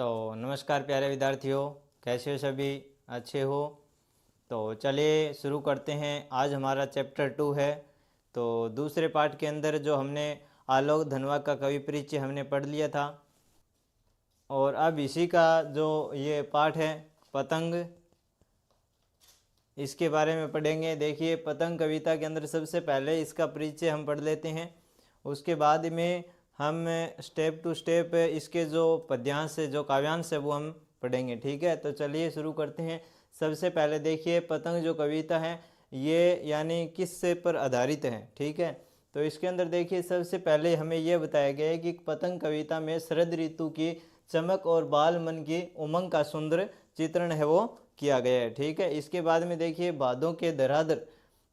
तो नमस्कार प्यारे विद्यार्थियों, कैसे हो सभी? अच्छे हो? तो चलिए शुरू करते हैं। आज हमारा चैप्टर 2 है। तो दूसरे पार्ट के अंदर जो हमने आलोक धनवा का कवि परिचय हमने पढ़ लिया था, और अब इसी का जो ये पार्ट है पतंग, इसके बारे में पढ़ेंगे। देखिए, पतंग कविता के अंदर सबसे पहले इसका परिचय हम पढ़ लेते हैं, उसके बाद में हम स्टेप टू स्टेप इसके जो पद्यांश है, जो काव्यांश है, वो हम पढ़ेंगे। ठीक है, तो चलिए शुरू करते हैं। सबसे पहले देखिए, पतंग जो कविता है ये यानी किससे पर आधारित है। ठीक है, तो इसके अंदर देखिए सबसे पहले हमें यह बताया गया है कि पतंग कविता में शरद ऋतु की चमक और बाल मन की उमंग का सुंदर चित्रण है वो किया गया है। ठीक है, इसके बाद में देखिए, भादों के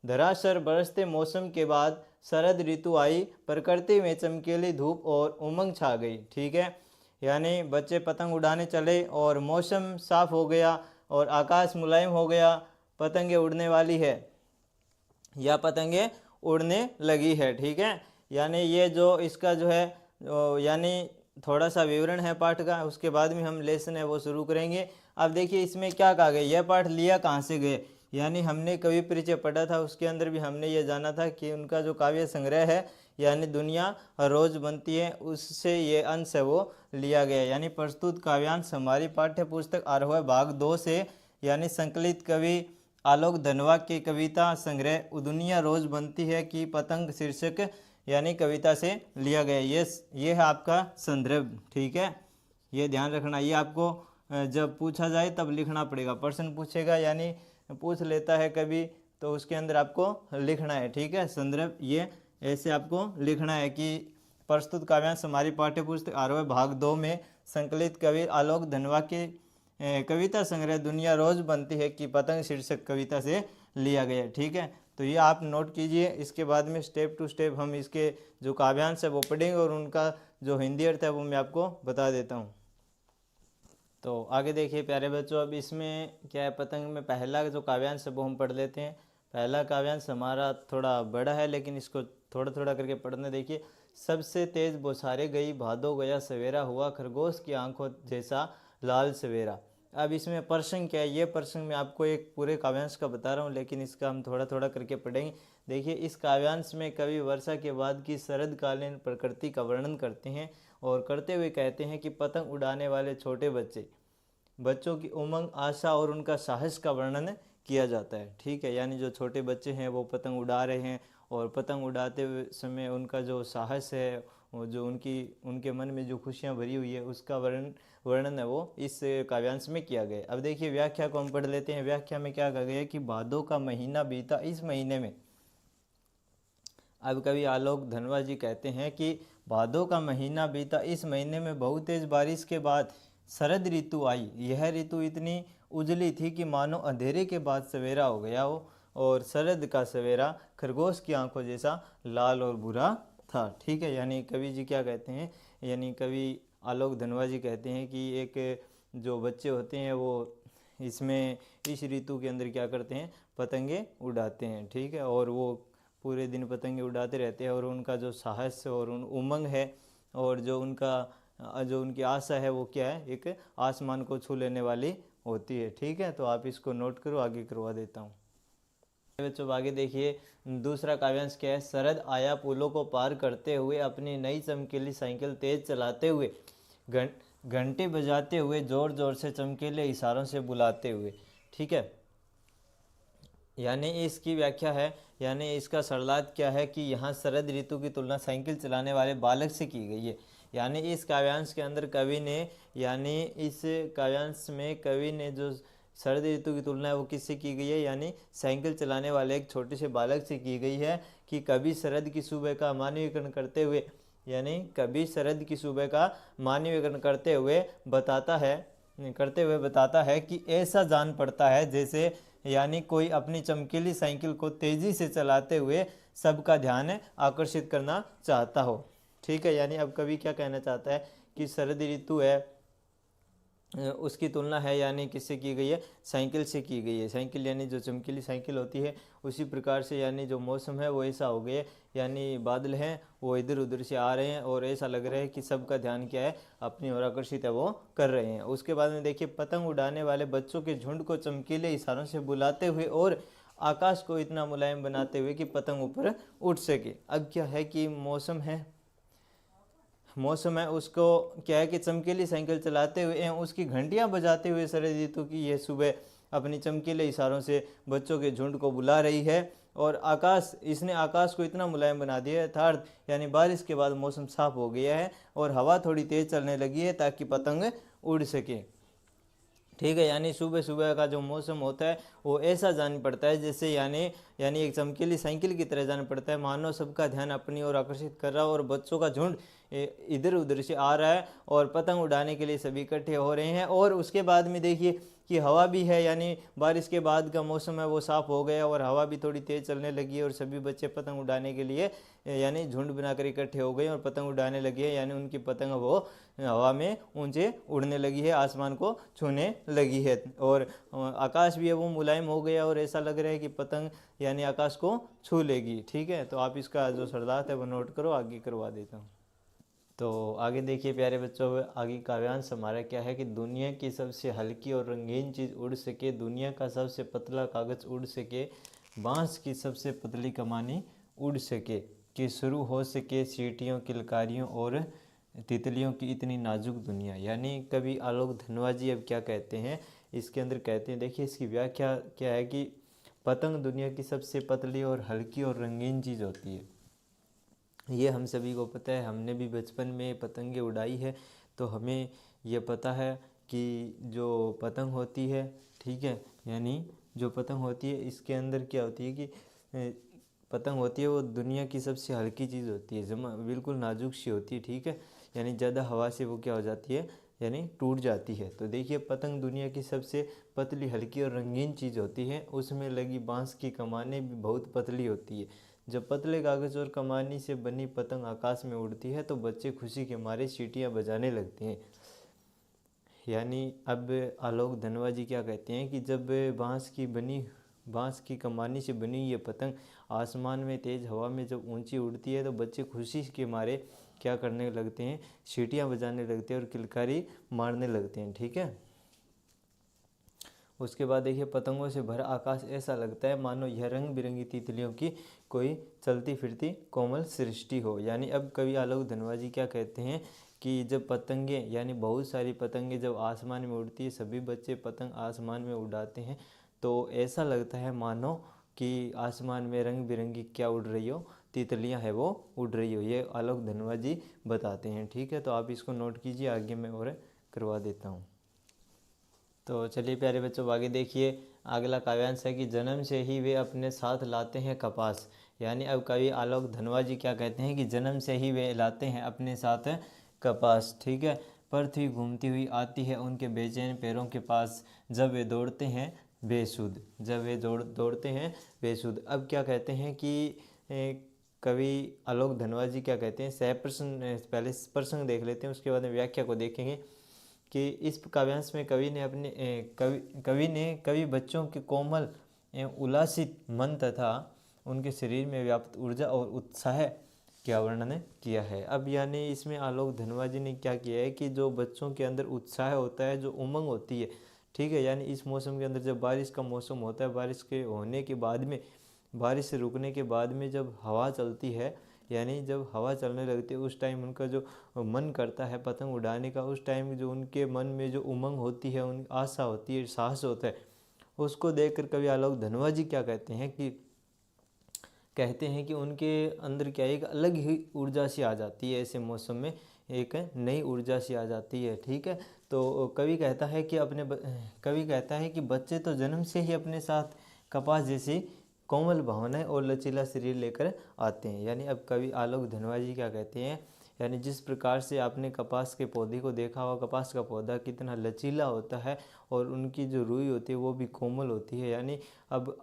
धराशर बरसते मौसम के बाद शरद ऋतु आई, प्रकृति में चमकीली धूप और उमंग छा गई। ठीक है, यानी बच्चे पतंग उड़ाने चले और मौसम साफ हो गया और आकाश मुलायम हो गया, पतंगे उड़ने वाली है या पतंगे उड़ने लगी है। ठीक है, यानी ये जो इसका जो है यानी थोड़ा सा विवरण है पाठ का, उसके बाद में हम लेसन है वो शुरू करेंगे। अब देखिए इसमें क्या कहा गया, यह पाठ लिया कहाँ से गए, यानी हमने कवि परिचय पढ़ा था, उसके अंदर भी हमने ये जाना था कि उनका जो काव्य संग्रह है यानी दुनिया हर रोज बनती है, उससे ये अंश है वो लिया गया। यानी प्रस्तुत काव्यांश हमारी पाठ्य पुस्तक आरोह भाग 2 से, यानी संकलित कवि आलोक धनवा की कविता संग्रह दुनिया रोज बनती है कि पतंग शीर्षक यानी कविता से लिया गया। ये है आपका संदर्भ। ठीक है, ये ध्यान रखना, ये आपको जब पूछा जाए तब लिखना पड़ेगा। प्रश्न पूछेगा यानी पूछ लेता है कभी, तो उसके अंदर आपको लिखना है। ठीक है, संदर्भ ये ऐसे आपको लिखना है कि प्रस्तुत काव्यांश हमारी पाठ्य पुस्तक आरोह भाग 2 में संकलित कवि आलोक धनवा के कविता संग्रह दुनिया रोज बनती है कि पतंग शीर्षक कविता से लिया गया। ठीक है, तो ये आप नोट कीजिए। इसके बाद में स्टेप टू स्टेप हम इसके जो काव्यांश है वो पढ़ेंगे और उनका जो हिंदी अर्थ है वो मैं आपको बता देता हूँ। तो आगे देखिए प्यारे बच्चों, अब इसमें क्या है, पतंग में पहला जो काव्यांश है वो हम पढ़ लेते हैं। पहला काव्यांश हमारा थोड़ा बड़ा है, लेकिन इसको थोड़ा थोड़ा करके पढ़ने देखिए। सबसे तेज बौछारे गई, भादो गया सवेरा, हुआ खरगोश की आंखों जैसा लाल सवेरा। अब इसमें प्रसंग क्या है, ये प्रसंग मैं आपको एक पूरे काव्यांश का बता रहा हूँ, लेकिन इसका हम थोड़ा थोड़ा करके पढ़ेंगे। देखिए, इस काव्यांश में कवि वर्षा के बाद की शरदकालीन प्रकृति का वर्णन करते हैं और करते हुए कहते हैं कि पतंग उड़ाने वाले छोटे बच्चों की उमंग, आशा और उनका साहस का वर्णन किया जाता है। ठीक है, यानी जो छोटे बच्चे हैं वो पतंग उड़ा रहे हैं और पतंग उड़ाते हुए समय उनका जो साहस है, वो जो उनके मन में जो खुशियाँ भरी हुई है, उसका वर्णन है वो इस काव्यांश में किया गया। अब देखिए व्याख्या को हम पढ़ लेते हैं। व्याख्या में क्या कहा गया है कि भादों का महीना बीता, इस महीने में, अब कवि आलोक धनवा जी कहते हैं कि भादों का महीना बीता, इस महीने में बहुत तेज बारिश के बाद शरद ऋतु आई। यह ऋतु इतनी उजली थी कि मानो अंधेरे के बाद सवेरा हो गया हो, और शरद का सवेरा खरगोश की आंखों जैसा लाल और बुरा था। ठीक है, यानी कवि जी क्या कहते हैं, यानी कवि आलोक धनवा जी कहते हैं कि एक जो बच्चे होते हैं वो इसमें इस ऋतु के अंदर क्या करते हैं, पतंगे उड़ाते हैं। ठीक है, और वो पूरे दिन पतंगे उड़ाते रहते हैं और उनका जो साहस और उमंग है और जो उनकी आशा है वो क्या है, एक आसमान को छू लेने वाली होती है। ठीक है, तो आप इसको नोट करो, आगे करवा देता हूँ। बच्चों आगे देखिए, दूसरा काव्यांश क्या है, शरद आया पुलों को पार करते हुए, अपनी नई चमकीली साइकिल तेज चलाते हुए, घंटे बजाते हुए, जोर जोर से चमकीले इशारों से बुलाते हुए। ठीक है, यानी इसकी व्याख्या है, यानी इसका सरलार्थ क्या है कि यहाँ शरद ऋतु की तुलना साइकिल चलाने वाले बालक से की गई है। यानी इस काव्यांश के अंदर कवि ने, यानी इस काव्यांश में कवि ने जो शरद ऋतु की तुलना है वो किससे की गई है, यानी साइकिल चलाने वाले एक छोटे से बालक से की गई है। कि कभी शरद की सुबह का मानवीकरण करते हुए, यानी कभी शरद की सुबह का मानवीकरण करते हुए बताता है कि ऐसा जान पड़ता है जैसे, यानी कोई अपनी चमकीली साइकिल को तेजी से चलाते हुए सबका ध्यान आकर्षित करना चाहता हो। ठीक है, यानी अब कवि क्या कहना चाहता है कि शरद ऋतु है, उसकी तुलना है यानी किससे की गई है, साइकिल से की गई है। साइकिल यानी जो चमकीली साइकिल होती है, उसी प्रकार से यानी जो मौसम है वो ऐसा हो गया है, यानी बादल हैं वो इधर उधर से आ रहे हैं और ऐसा लग रहा है कि सबका ध्यान क्या है, अपनी ओर आकर्षित है वो कर रहे हैं। उसके बाद में देखिए, पतंग उड़ाने वाले बच्चों के झुंड को चमकीले इशारों से बुलाते हुए और आकाश को इतना मुलायम बनाते हुए कि पतंग ऊपर उठ सके। अब क्या है कि मौसम है उसको क्या है कि चमकीली साइकिल चलाते हुए एवं उसकी घंटियां बजाते हुए शरद ऋतु की यह सुबह अपनी चमकीले इशारों से बच्चों के झुंड को बुला रही है। और इसने आकाश को इतना मुलायम बना दिया है, अर्थात यानी बारिश के बाद मौसम साफ हो गया है और हवा थोड़ी तेज चलने लगी है ताकि पतंग उड़ सके। ठीक है, यानी सुबह सुबह का जो मौसम होता है वो ऐसा जान पड़ता है जैसे यानी एक चमकीली साइकिल की तरह जान पड़ता है, मानो सबका ध्यान अपनी ओर आकर्षित कर रहा हो और बच्चों का झुंड इधर उधर से आ रहा है और पतंग उड़ाने के लिए सभी इकट्ठे हो रहे हैं। और उसके बाद में देखिए कि हवा भी है, यानी बारिश के बाद का मौसम है वो साफ़ हो गया और हवा भी थोड़ी तेज़ चलने लगी है और सभी बच्चे पतंग उड़ाने के लिए यानी झुंड बनाकर इकट्ठे हो गए और पतंग उड़ाने लगे हैं, यानी उनकी पतंग वो हवा में ऊंचे उड़ने लगी है, आसमान को छूने लगी है और आकाश भी है वो मुलायम हो गया और ऐसा लग रहा है कि पतंग यानी आकाश को छू लेगी। ठीक है, तो आप इसका जो शब्दार्थ है वो नोट करो, आगे करवा देता हूँ। तो आगे देखिए प्यारे बच्चों, आगे काव्यांश हमारा क्या है कि दुनिया की सबसे हल्की और रंगीन चीज़ उड़ सके, दुनिया का सबसे पतला कागज़ उड़ सके, बांस की सबसे पतली कमानी उड़ सके, कि शुरू हो सके सीटियों, किलकारियों और तितलियों की इतनी नाजुक दुनिया। यानी कवि आलोक धनवा जी अब क्या कहते हैं इसके अंदर, कहते हैं देखिए इसकी व्याख्या क्या है कि पतंग दुनिया की सबसे पतली और हल्की और रंगीन चीज़ होती है। ये हम सभी को पता है, हमने भी बचपन में पतंगे उड़ाई है, तो हमें ये पता है कि जो पतंग होती है, ठीक है, यानी जो पतंग होती है इसके अंदर क्या होती है कि पतंग होती है वो दुनिया की सबसे हल्की चीज़ होती है, जमा बिल्कुल नाजुक सी होती है। ठीक है, यानी ज़्यादा हवा से वो क्या हो जाती है, यानी टूट जाती है। तो देखिए पतंग दुनिया की सबसे पतली, हल्की और रंगीन चीज़ होती है, उसमें लगी बांस की कमानें भी बहुत पतली होती है। जब पतले कागज और कमानी से बनी पतंग आकाश में उड़ती है तो बच्चे खुशी के मारे सीटियां बजाने लगते हैं। यानी अब आलोक धनवा जी क्या कहते हैं कि जब बांस की कमानी से बनी ये पतंग आसमान में तेज हवा में जब ऊंची उड़ती है तो बच्चे खुशी के मारे क्या करने लगते हैं, सीटियां बजाने लगते हैं और किलकारी मारने लगते हैं। ठीक है, उसके बाद देखिए पतंगों से भरा आकाश ऐसा लगता है मानो यह रंग बिरंगी तितलियों की कोई चलती फिरती कोमल सृष्टि हो। यानी अब कवि आलोक धनवा जी क्या कहते हैं कि जब पतंगे यानी बहुत सारी पतंगे जब आसमान में उड़ती है, सभी बच्चे पतंग आसमान में उड़ाते हैं तो ऐसा लगता है मानो कि आसमान में रंग बिरंगी क्या उड़ रही हो, तितलियां है वो उड़ रही हो। ये आलोक धनवा जी बताते हैं। ठीक है, तो आप इसको नोट कीजिए, आगे मैं और करवा देता हूँ। तो चलिए प्यारे बच्चों, आगे देखिए अगला काव्यांश है कि जन्म से ही वे अपने साथ लाते हैं कपास। यानी अब कवि आलोक धनवा जी क्या कहते हैं कि जन्म से ही वे लाते हैं अपने साथ कपास। ठीक है, पृथ्वी घूमती हुई आती है उनके बेचैन पैरों के पास, जब वे दौड़ते हैं बेसुध, दौड़ते हैं बेसुध। अब क्या कहते हैं कि कवि आलोक धनवा जी क्या कहते हैं, सह प्रसंग, पहले प्रसंग देख लेते हैं उसके बाद में व्याख्या को देखेंगे कि इस काव्यांश में कवि बच्चों के कोमल एवं उल्लासित मन तथा उनके शरीर में व्याप्त ऊर्जा और उत्साह का वर्णन किया है। अब यानी इसमें आलोक धनवा जी ने क्या किया है कि जो बच्चों के अंदर उत्साह होता है, जो उमंग होती है, ठीक है, यानी इस मौसम के अंदर जब बारिश का मौसम होता है, बारिश के होने के बाद में, बारिश से रुकने के बाद में जब हवा चलती है, यानी जब हवा चलने लगती है उस टाइम उनका जो मन करता है पतंग उड़ाने का, उस टाइम जो उनके मन में जो उमंग होती है, उन आशा होती है, साहस होता है, उसको देखकर कवि आलोक धनवा जी क्या कहते हैं कि उनके अंदर क्या एक अलग ही ऊर्जा सी आ जाती है, ऐसे मौसम में एक नई ऊर्जा सी आ जाती है। ठीक है, तो कवि कहता है कि बच्चे तो जन्म से ही अपने साथ कपास जैसी कोमल भावनाएं और लचीला शरीर लेकर आते हैं। यानी अब कवि आलोक धनवा जी क्या कहते हैं, यानी जिस प्रकार से आपने कपास के पौधे को देखा होगा, कपास का पौधा कितना लचीला होता है और उनकी जो रुई होती है वो भी कोमल होती है। यानी अब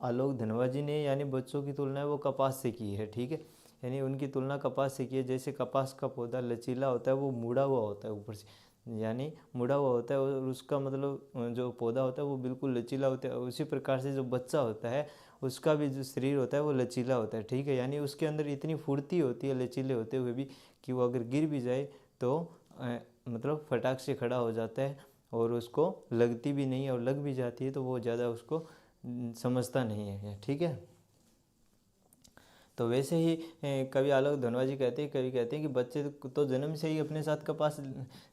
आलोक धनवा जी ने यानी बच्चों की तुलना वो कपास से की है। ठीक है, यानी उनकी तुलना कपास से की है, जैसे कपास का पौधा लचीला होता है, वो मुड़ा हुआ होता है ऊपर से, यानी मुड़ा हुआ होता है, और उसका मतलब जो पौधा होता है वो बिल्कुल लचीला होता है। उसी प्रकार से जो बच्चा होता है उसका भी जो शरीर होता है वो लचीला होता है, ठीक है। यानी उसके अंदर इतनी फुर्ती होती है लचीले होते हुए भी कि वो अगर गिर भी जाए तो मतलब फटाक से खड़ा हो जाता है, और उसको लगती भी नहीं है, और लग भी जाती है तो वो ज़्यादा उसको समझता नहीं है, ठीक है। तो वैसे ही कवि आलोक धनवाजी कहते हैं, कवि कहते हैं कि बच्चे तो जन्म से ही अपने साथ कपास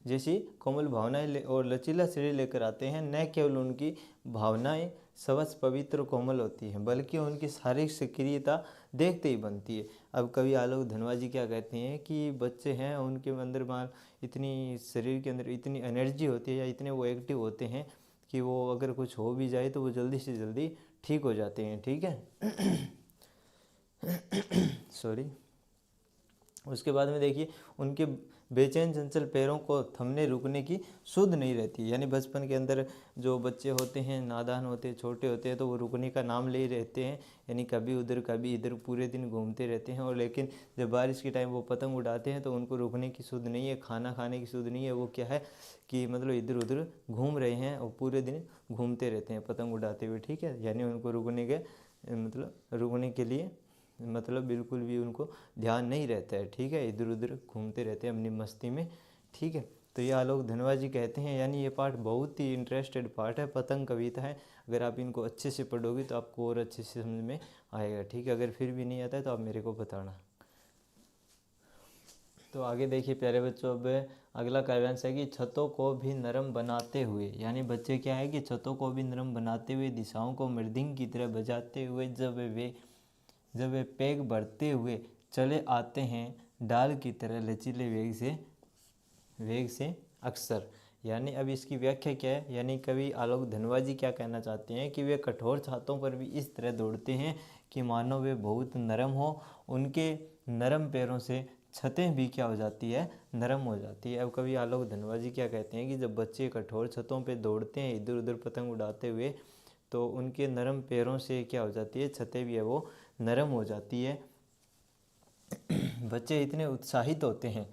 जैसी कोमल भावनाएं और लचीला शरीर लेकर आते हैं। न केवल उनकी भावनाएं स्वच्छ पवित्र कोमल होती हैं, बल्कि उनकी शारीरिक सक्रियता देखते ही बनती है। अब कवि आलोक धनवाजी क्या कहते हैं कि बच्चे हैं उनके अंदर मान इतनी शरीर के अंदर इतनी एनर्जी होती है, या इतने वो एक्टिव होते हैं कि वो अगर कुछ हो भी जाए तो वो जल्दी से जल्दी ठीक हो जाते हैं, ठीक है। सॉरी। उसके बाद में देखिए उनके बेचैन चंचल पैरों को थमने रुकने की सुध नहीं रहती। यानी बचपन के अंदर जो बच्चे होते हैं नादान होते हैं, छोटे होते हैं, तो वो रुकने का नाम ले ही रहते हैं। यानी कभी उधर कभी इधर पूरे दिन घूमते रहते हैं। और लेकिन जब बारिश के टाइम वो पतंग उड़ाते हैं तो उनको रुकने की सुध नहीं है, खाना खाने की सुध नहीं है। वो क्या है कि मतलब इधर उधर घूम रहे हैं और पूरे दिन घूमते रहते हैं पतंग उड़ाते हुए, ठीक है। यानी उनको रुकने के मतलब रुकने के लिए मतलब बिल्कुल भी उनको ध्यान नहीं रहता है, ठीक है। इधर उधर घूमते रहते हैं अपनी मस्ती में, ठीक है। तो ये आलोक धनवाजी कहते हैं, यानी ये पार्ट बहुत ही इंटरेस्टेड पार्ट है, पतंग कविता है। अगर आप इनको अच्छे से पढ़ोगे तो आपको और अच्छे से समझ में आएगा, ठीक है। अगर फिर भी नहीं आता है तो आप मेरे को बताना। तो आगे देखिए प्यारे बच्चों, अब अगला काव्यांश है कि छतों को भी नरम बनाते हुए। यानी बच्चे क्या है कि छतों को भी नरम बनाते हुए, दिशाओं को मृदंग की तरह बजाते हुए जब वे पेग बढ़ते हुए चले आते हैं डाल की तरह लचीले वेग से अक्सर। यानी अब इसकी व्याख्या क्या है, यानी कवि आलोक धनवाजी क्या कहना चाहते हैं कि वे कठोर छातों पर भी इस तरह दौड़ते हैं कि मानो वे बहुत नरम हो। उनके नरम पैरों से छतें भी क्या हो जाती है, नरम हो जाती है। अब कवि आलोक धनवाजी क्या कहते हैं कि जब बच्चे कठोर छतों पर दौड़ते हैं इधर उधर पतंग उड़ाते हुए, तो उनके नरम पैरों से क्या हो जाती है, छतें भी है वो नरम हो जाती है। बच्चे इतने उत्साहित होते हैं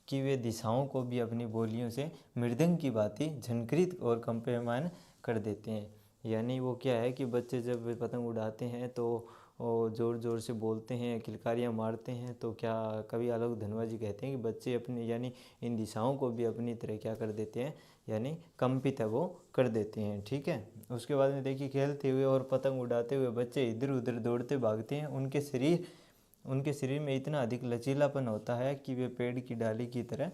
कि वे दिशाओं को भी अपनी बोलियों से मृदंग की भांति झनकृत और कंपयमान कर देते हैं। यानी वो क्या है कि बच्चे जब पतंग उड़ाते हैं तो वो ज़ोर ज़ोर से बोलते हैं, किलकारियाँ मारते हैं। तो क्या कवि आलोक धनवाजी कहते हैं कि बच्चे अपने यानी इन दिशाओं को भी अपनी तरह क्या कर देते हैं, यानी कंपित है वो कर देते हैं, ठीक है। उसके बाद में देखिए खेलते हुए और पतंग उड़ाते हुए बच्चे इधर उधर दौड़ते भागते हैं। उनके शरीर में इतना अधिक लचीलापन होता है कि वे पेड़ की डाली की तरह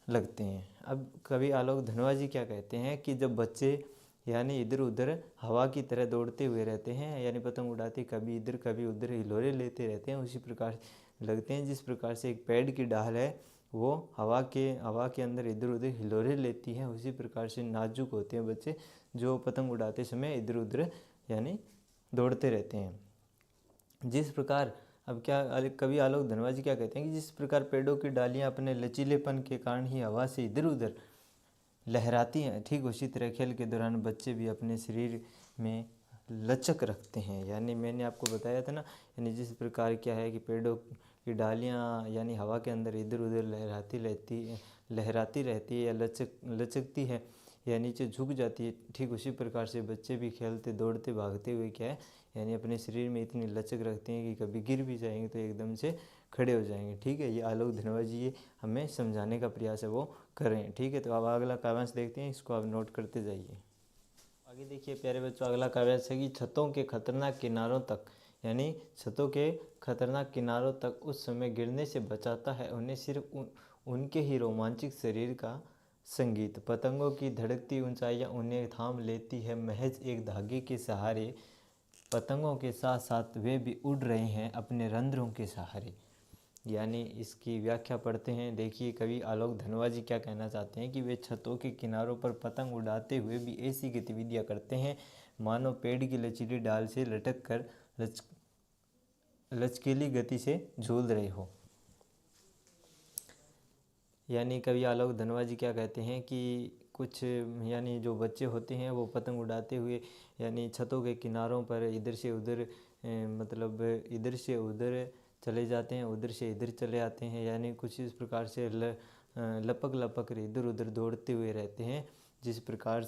लगते हैं। अब कवि आलोक धनवाजी क्या कहते हैं कि जब बच्चे यानी इधर उधर हवा की तरह दौड़ते हुए रहते हैं, यानी पतंग उड़ाते कभी इधर कभी उधर हिलोरे लेते रहते हैं, उसी प्रकार लगते हैं जिस प्रकार से एक पेड़ की डाल है वो हवा के अंदर इधर उधर हिलोरे लेती है, उसी प्रकार से नाजुक होते हैं बच्चे जो पतंग उड़ाते समय इधर उधर यानी दौड़ते रहते हैं। जिस प्रकार अब क्या कवि आलोक धनवाजी क्या कहते हैं कि जिस प्रकार पेड़ों की डालियां अपने लचीलेपन के कारण ही हवा से इधर उधर लहराती हैं, ठीक उसी तरह खेल के दौरान बच्चे भी अपने शरीर में लचक रखते हैं। यानी मैंने आपको बताया था ना, यानी जिस प्रकार क्या है कि पेड़ों की डालियां यानी हवा के अंदर इधर उधर लहराती रहती है या लचकती है या नीचे झुक जाती है, ठीक उसी प्रकार से बच्चे भी खेलते दौड़ते भागते हुए क्या है यानी अपने शरीर में इतनी लचक रखते हैं कि कभी गिर भी जाएंगे तो एकदम से खड़े हो जाएंगे, ठीक है। ये आलोक धनवाजी ये हमें समझाने का प्रयास है वो कर रहे हैं, ठीक है। तो अब अगला काव्यांश देखते हैं, इसको आप नोट करते जाइए। आगे देखिए प्यारे बच्चों, अगला काव्यांश है कि छतों के खतरनाक किनारों तक। यानी छतों के खतरनाक किनारों तक उस समय गिरने से बचाता है उन्हें सिर्फ उनके ही रोमांचिक शरीर का संगीत। पतंगों की धड़कती ऊंचाइयां उन्हें थाम लेती है महज एक धागे के सहारे। पतंगों के साथ साथ वे भी उड़ रहे हैं अपने रंध्रों के सहारे। यानी इसकी व्याख्या पढ़ते हैं। देखिए कवि आलोक धनवाजी क्या कहना चाहते हैं कि वे छतों के किनारों पर पतंग उड़ाते हुए भी ऐसी गतिविधियां करते हैं मानो पेड़ की लचीली डाल से लटक कर लचकीली गति से झूल रहे हो। यानी कवि आलोक धनवाजी क्या कहते हैं कि कुछ यानी जो बच्चे होते हैं वो पतंग उड़ाते हुए यानी छतों के किनारों पर इधर से उधर मतलब इधर से उधर चले जाते हैं, उधर से इधर चले आते हैं। यानी कुछ इस प्रकार से लपक लपक कर इधर उधर दौड़ते हुए रहते हैं, जिस प्रकार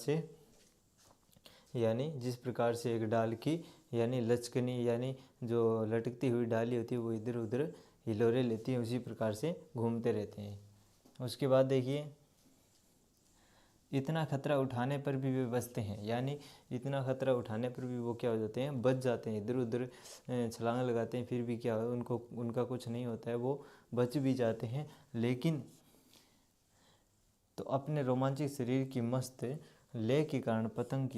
से एक डाल की यानी लचकनी यानी जो लटकती हुई डाली होती है वो इधर उधर हिलोरे लेती है, उसी प्रकार से घूमते रहते हैं। उसके बाद देखिए, इतना खतरा उठाने पर भी वे बचते हैं, यानी इतना खतरा उठाने पर भी वो क्या हो जाते हैं, बच जाते हैं। इधर उधर छलांग लगाते हैं, फिर भी क्या हो, उनका कुछ नहीं होता है, वो बच भी जाते हैं। लेकिन तो अपने रोमांचित शरीर की मस्त लय के कारण पतंग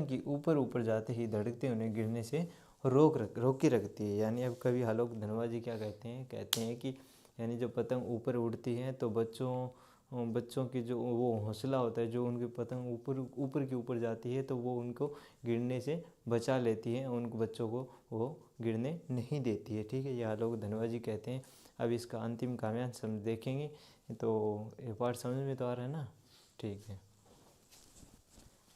की ऊपर ऊपर जाते ही धड़कते उन्हें गिरने से रोके रखती है। यानी अब कवि आलोक धनवा जी क्या कहते हैं कि यानी जब पतंग ऊपर उड़ती है तो बच्चों की जो वो हौसला होता है, जो उनकी पतंग ऊपर की ऊपर जाती है तो वो उनको गिरने से बचा लेती है, उन बच्चों को वो गिरने नहीं देती है। ठीक है, ये आलोक धनवा जी कहते हैं। अब इसका अंतिम काव्यांश हम देखेंगे, तो ये पार्ट समझ में तो आ रहा है ना। ठीक है,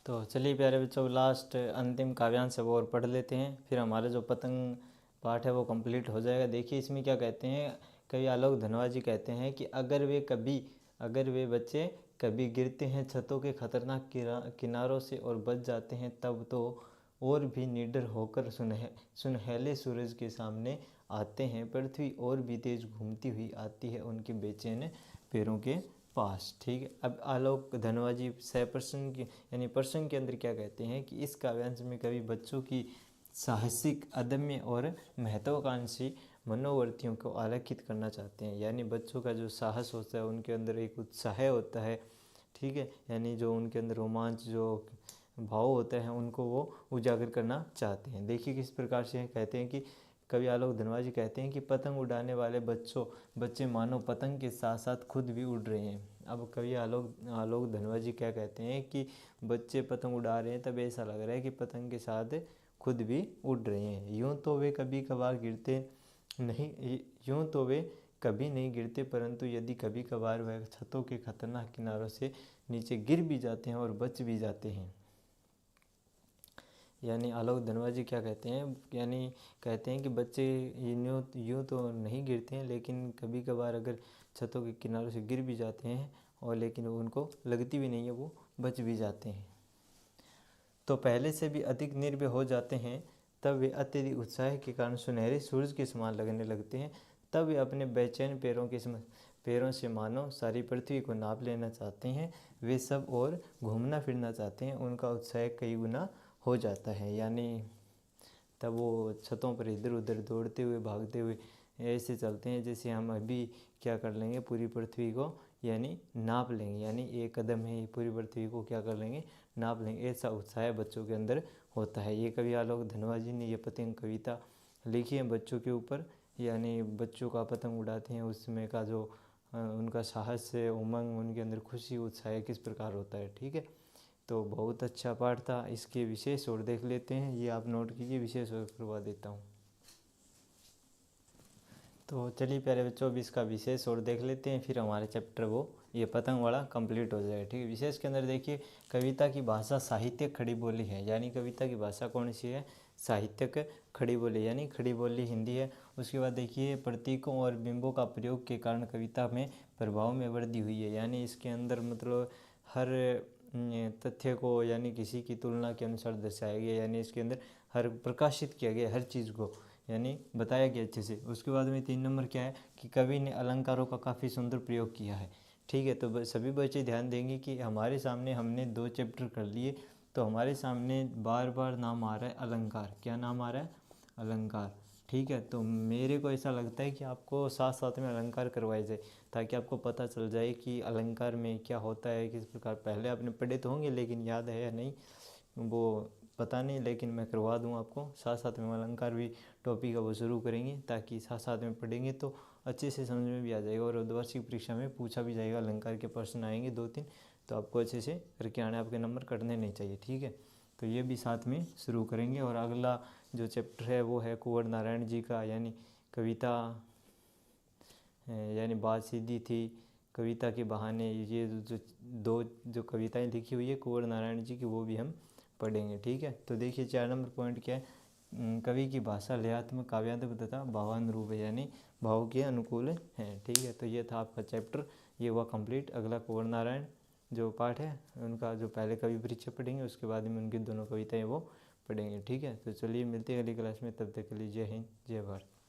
तो चलिए प्यारे बच्चों, लास्ट अंतिम काव्यांश है वो और पढ़ लेते हैं, फिर हमारा जो पतंग पाठ है वो कंप्लीट हो जाएगा। देखिए इसमें क्या कहते हैं, कवि आलोक धनवा जी कहते हैं कि अगर वे बच्चे कभी गिरते हैं छतों के खतरनाक किनारों से और बच जाते हैं, तब तो और भी निडर होकर सुनहले सूरज के सामने आते हैं। पृथ्वी और भी तेज घूमती हुई आती है उनके बेचैन पैरों के पास। ठीक है, अब आलोक धनवा जी पर्सन की यानी पर्सन के अंदर क्या कहते हैं कि इस काव्यांश में कवि बच्चों की साहसिक, अदम्य और महत्वाकांक्षी मनोवृत्तियों को आलेखित करना चाहते हैं। यानी बच्चों का जो साहस होता है, उनके अंदर एक उत्साह होता है। ठीक है, यानी जो उनके अंदर रोमांच, जो भाव होते हैं, उनको वो उजागर करना चाहते हैं। देखिए किस प्रकार से कहते हैं कि कवि आलोक धनवा जी कहते हैं कि पतंग उड़ाने वाले बच्चे मानो पतंग के साथ साथ खुद भी उड़ रहे हैं। अब कवि आलोक धनवा जी क्या कहते हैं कि बच्चे पतंग उड़ा रहे हैं, तब ऐसा लग रहा है कि पतंग के साथ खुद भी उड़ रहे हैं। यूँ तो वे कभी नहीं गिरते, परंतु यदि कभी कभार वह छतों के खतरनाक किनारों से नीचे गिर भी जाते हैं और बच भी जाते हैं। यानी आलोक धनवा जी क्या कहते हैं, यानी कहते हैं कि बच्चे यूँ तो नहीं गिरते हैं, लेकिन कभी कभार अगर छतों के किनारों से गिर भी जाते हैं और लेकिन उनको लगती भी नहीं है, वो बच भी जाते हैं, तो पहले से भी अधिक निर्भय हो जाते हैं। तब वे अत्यधिक उत्साह के कारण सुनहरे सूरज के समान लगने लगते हैं। तब वे अपने बेचैन पैरों से मानो सारी पृथ्वी को नाप लेना चाहते हैं। वे सब और घूमना फिरना चाहते हैं, उनका उत्साह कई गुना हो जाता है। यानी तब वो छतों पर इधर उधर दौड़ते हुए, भागते हुए ऐसे चलते हैं जैसे हम अभी क्या कर लेंगे, पूरी पृथ्वी को यानी नाप लेंगे। यानी एक कदम है, पूरी पृथ्वी को क्या कर लेंगे, नाप लेंगे। ऐसा उत्साह बच्चों के अंदर होता है। ये कवि आलोक धनवा जी ने ये पतंग कविता लिखी है बच्चों के ऊपर, यानी बच्चों का पतंग उड़ाते हैं उसमें का जो उनका साहस है, उमंग, उनके अंदर खुशी, उत्साह किस प्रकार होता है। ठीक है, तो बहुत अच्छा पाठ था। इसके विशेष और देख लेते हैं, ये आप नोट कीजिए, विशेष और करवा देता हूँ। तो चलिए प्यारे बच्चों, अब इसका विशेष और देख लेते हैं, फिर हमारे चैप्टर वो ये पतंग वाला कंप्लीट हो जाएगा। ठीक है, विशेष के अंदर देखिए, कविता की भाषा साहित्यिक खड़ी बोली है। यानी कविता की भाषा कौन सी है, साहित्यिक खड़ी बोली, यानी खड़ी बोली हिंदी है। उसके बाद देखिए, प्रतीकों और बिंबों का प्रयोग के कारण कविता में प्रभाव में वृद्धि हुई है। यानी इसके अंदर मतलब हर तथ्य को यानी किसी की तुलना के अनुसार दर्शाया गया, यानी इसके अंदर हर प्रकाशित किया गया, हर चीज़ को यानी बताया गया अच्छे से। उसके बाद में 3 नंबर क्या है कि कवि ने अलंकारों का काफ़ी सुंदर प्रयोग किया है। ठीक है, तो सभी बच्चे ध्यान देंगे कि हमारे सामने हमने 2 चैप्टर कर लिए, तो हमारे सामने बार बार नाम आ रहा है अलंकार। क्या नाम आ रहा है, अलंकार। ठीक है, तो मेरे को ऐसा लगता है कि आपको साथ साथ में अलंकार करवाए जाए, ताकि आपको पता चल जाए कि अलंकार में क्या होता है, किस प्रकार। पहले आपने पढ़े तो होंगे, लेकिन याद है या नहीं वो पता नहीं, लेकिन मैं करवा दूँ आपको। साथ साथ में अलंकार भी टॉपिक है वो शुरू करेंगे, ताकि साथ साथ में पढ़ेंगे तो अच्छे से समझ में भी आ जाएगा, और वार्षिक परीक्षा में पूछा भी जाएगा। अलंकार के प्रश्न आएंगे 2-3, तो आपको अच्छे से करके आने, आपके नंबर कटने नहीं चाहिए। ठीक है, तो ये भी साथ में शुरू करेंगे। और अगला जो चैप्टर है वो है कुंवर नारायण जी का, यानी कविता यानी बात सीधी थी, कविता के बहाने, ये जो 2 जो कविताएं लिखी हुई है कुंवर नारायण जी की, वो भी हम पढ़ेंगे। ठीक है, तो देखिए 4 नंबर पॉइंट क्या है, कवि की भाषा लयात्मक काव्यात्मक तथा भावानुरूप है, यानी भाव के अनुकूल है। ठीक है, तो ये था आपका चैप्टर, ये हुआ कंप्लीट। अगला कुंवर नारायण जो पाठ है उनका जो पहले कवि परिचय पढ़ेंगे, उसके बाद में उनकी दोनों कविताएं वो पढ़ेंगे। ठीक है, तो चलिए मिलते हैं अगली क्लास में, तब तक के लिए जय हिंद जय भारत।